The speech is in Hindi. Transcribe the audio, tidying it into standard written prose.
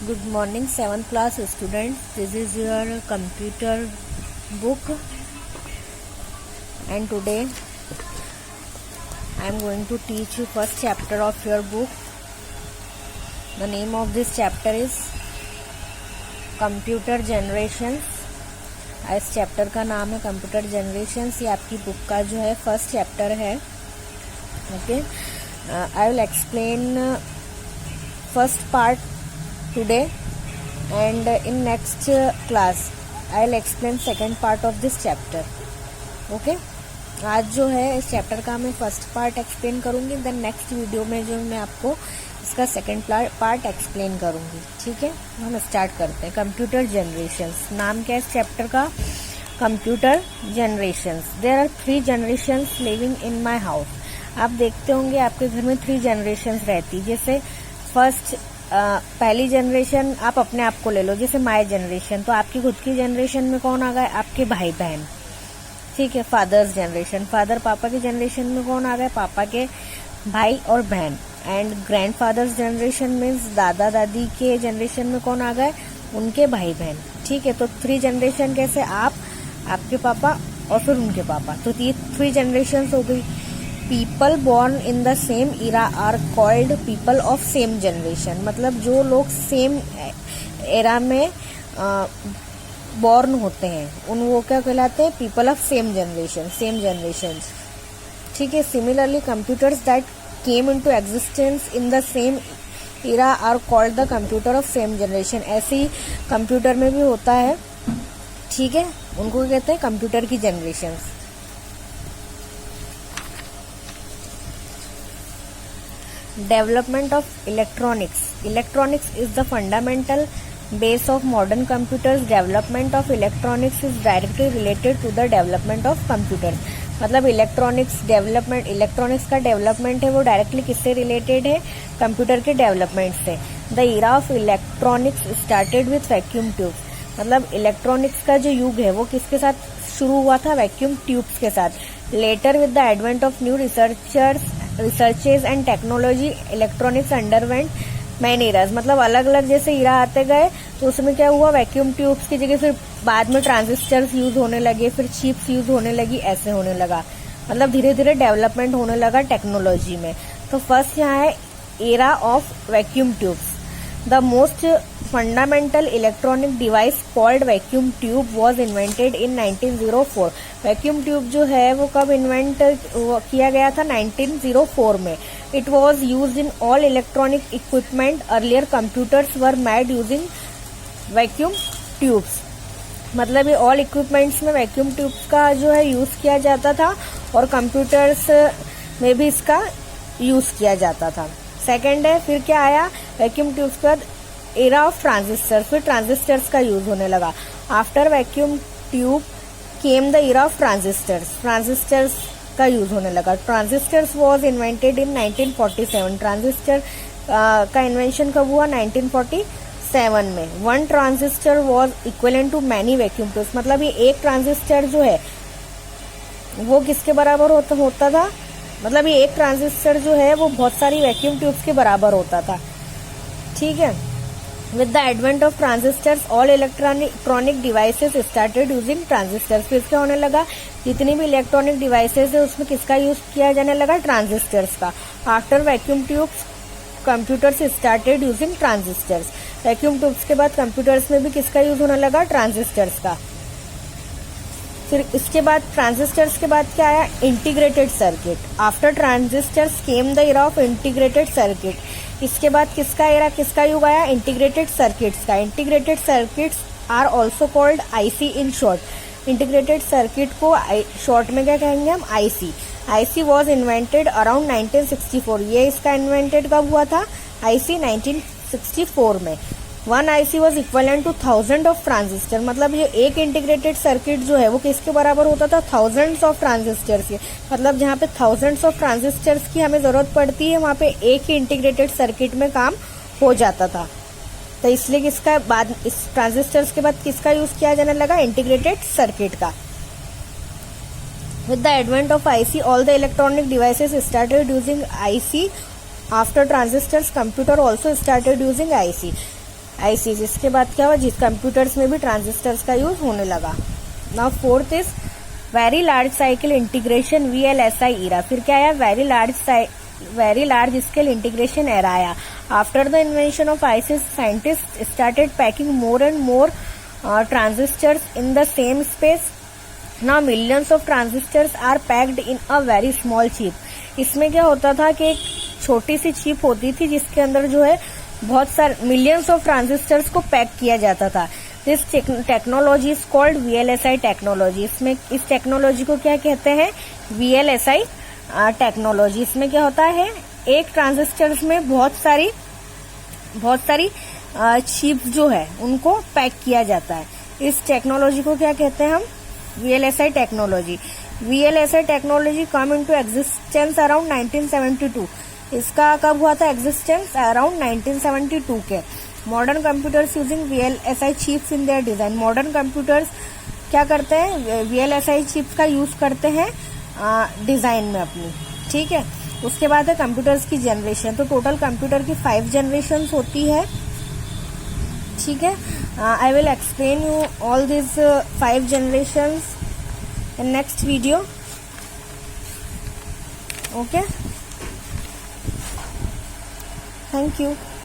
Good morning, 7th class students. This is your computer book, and today I am going to teach you first chapter of your book. The name of this chapter is Computer Generations. इस चैप्टर का नाम है कंप्यूटर जनरेशंस. ये आपकी बुक का जो है फर्स्ट चैप्टर है. Okay, I will explain first part today, and in next class I'll explain second part of this chapter. Okay, आज जो है इस चैप्टर का मैं फर्स्ट पार्ट एक्सप्लेन करूंगी, देन नेक्स्ट वीडियो में जो मैं आपको इसका सेकंड पार्ट एक्सप्लेन करूंगी. ठीक है, हम स्टार्ट करते हैं. Computer generations. नाम क्या है इस चैप्टर का? Computer generations. There are 3 generations living in my house. आप देखते होंगे आपके घर में 3 जनरेशंस रहती. जैसे फर्स्ट पहली जनरेशन आप अपने आप को ले लो, जैसे माय जनरेशन. तो आपकी खुद की जनरेशन में कौन आ गए? आपके भाई बहन. ठीक है. फादर्स जनरेशन, फादर पापा की जनरेशन में कौन आ गए? पापा के भाई और बहन. एंड ग्रैंडफादर्स जनरेशन मीन्स दादा दादी के जनरेशन में कौन आ गए? उनके भाई बहन. ठीक है. तो 3 जनरेशन कैसे? आप, आपके पापा और फिर उनके पापा. तो ये 3 जनरेशन हो गई. People born in the same era are called people of same generation. मतलब जो लोग सेम एरा में बॉर्न होते हैं उन वो क्या कहलाते हैं? People of same generation, same generation. ठीक है. Similarly computers that came into existence in the same era are called the computer of same generation. ऐसे ही कंप्यूटर में भी होता है. ठीक है. उनको कहते हैं कंप्यूटर की generation. Development of electronics. Electronics is the fundamental base of modern computers. Development of electronics is directly related to the development of computers. मतलब इलेक्ट्रॉनिक्स डेवलपमेंट, इलेक्ट्रॉनिक्स का डेवलपमेंट है वो डायरेक्टली किससे रिलेटेड है? कंप्यूटर के डेवलपमेंट से. The era of electronics started with vacuum tubes. मतलब इलेक्ट्रॉनिक्स का जो युग है वो किसके साथ शुरू हुआ था? वैक्यूम ट्यूब्स के साथ. Later with the advent of new researches and technology electronics underwent many eras. मतलब अलग अलग जैसे इरा आते गए तो उसमें क्या हुआ? वैक्यूम ट्यूब्स की जगह फिर बाद में ट्रांजिस्टर्स यूज होने लगे, फिर चिप्स यूज होने लगी, ऐसे होने लगा. मतलब धीरे धीरे डेवलपमेंट होने लगा टेक्नोलॉजी में. तो फर्स्ट यहाँ है era of vacuum tubes. The most fundamental electronic device called vacuum tube was invented in 1904. Vacuum tube जो है वो कब इन्वेंट किया गया था? 1904 में. It was use in all electronic equipment. Earlier computers were made using vacuum tubes. मतलब ये ऑल इक्विपमेंट्स में वैक्यूम ट्यूब्स का जो है यूज किया जाता था और कंप्यूटर्स में भी इसका यूज किया जाता था. सेकेंड है, फिर क्या आया? वैक्यूम ट्यूब्स के बाद एरा ऑफ ट्रांजिस्टर्स. फिर ट्रांजिस्टर्स का यूज होने लगा. After vacuum tube came the era of transistors. Transistors का यूज होने लगा. Transistors was invented in 1947. Transistor का इन्वेंशन कब हुआ? 1947 में. 1 transistor was equivalent to many vacuum tubes. मतलब ये एक ट्रांजिस्टर जो है वो किसके बराबर होता था? मतलब ये एक ट्रांजिस्टर जो है वो बहुत सारी वैक्यूम ट्यूब्स के बराबर होता था. ठीक है. With the advent of transistors all electronic devices started using transistors. फिर क्या होने लगा? जितनी भी इलेक्ट्रॉनिक डिवाइसेस है उसमें किसका यूज किया जाने लगा? ट्रांजिस्टर्स का. After vacuum tubes computers started using transistors. Vacuum tubes के बाद कंप्यूटर्स में भी किसका यूज होने लगा? ट्रांजिस्टर्स का. फिर इसके बाद ट्रांजिस्टर्स के बाद क्या आया? Integrated circuit. After transistors came the era of integrated circuit. इसके बाद किसका एरा, किसका युग आया? इंटीग्रेटेड सर्किट्स का. Integrated circuits are also called IC in short. Integrated circuit को शॉर्ट में क्या कहेंगे हम? IC. IC was invented around 1964. ये इसका इन्वेंटेड कब हुआ था? आईसी 1964 में. 1 IC was equivalent to 1000 of transistor. मतलब ये एक इंटीग्रेटेड सर्किट जो है वो किसके बराबर होता था? थाउजेंड्स ऑफ ट्रांजिस्टर्स के. मतलब जहाँ पे थाउजेंड्स ऑफ ट्रांजिस्टर्स की हमें जरूरत पड़ती है वहाँ पे एक ही इंटीग्रेटेड सर्किट में काम हो जाता था. तो इसलिए किसका बाद, इस ट्रांजिस्टर्स के बाद किसका यूज किया जाने लगा? इंटीग्रेटेड सर्किट का. With the advent of IC all the electronic devices started using IC. After transistors computer also started using IC. ICs। इसके बाद क्या हुआ, जिस कंप्यूटर्स में भी ट्रांजिस्टर्स का यूज होने लगा। Now fourth is very large scale integration VLSI era. फिर क्या आया, very large scale integration era आया। After the invention of ICs, scientist started packing more and more transistors in the same space. Now millions of transistors are packed in a very small chip. इसमें क्या होता था कि एक छोटी सी चिप होती थी जिसके अंदर जो है बहुत सारे मिलियंस ऑफ ट्रांजिस्टर्स को पैक किया जाता था। This technology is called VLSI technology. इसमें इस टेक्नोलॉजी को क्या कहते हैं, VLSI टेक्नोलॉजी। इसमें क्या होता है, एक ट्रांजिस्टर्स में बहुत सारी चिप्स जो है उनको पैक किया जाता है। इस टेक्नोलॉजी को क्या कहते हैं हम, VLSI technology. VLSI technology come into existence around 1972। इसका कब हुआ था एग्जिस्टेंस, अराउंड 1972 के। Modern computers using VLSI chips in their design. Modern computers क्या करते हैं, VLSI चिप्स का यूज करते हैं डिजाइन में अपनी, ठीक है। उसके बाद है कंप्यूटर्स की जनरेशन। तो टोटल कंप्यूटर की 5 जनरेशन होती है, ठीक है। I will explain you all this 5 generations in next video, okay. Thank you.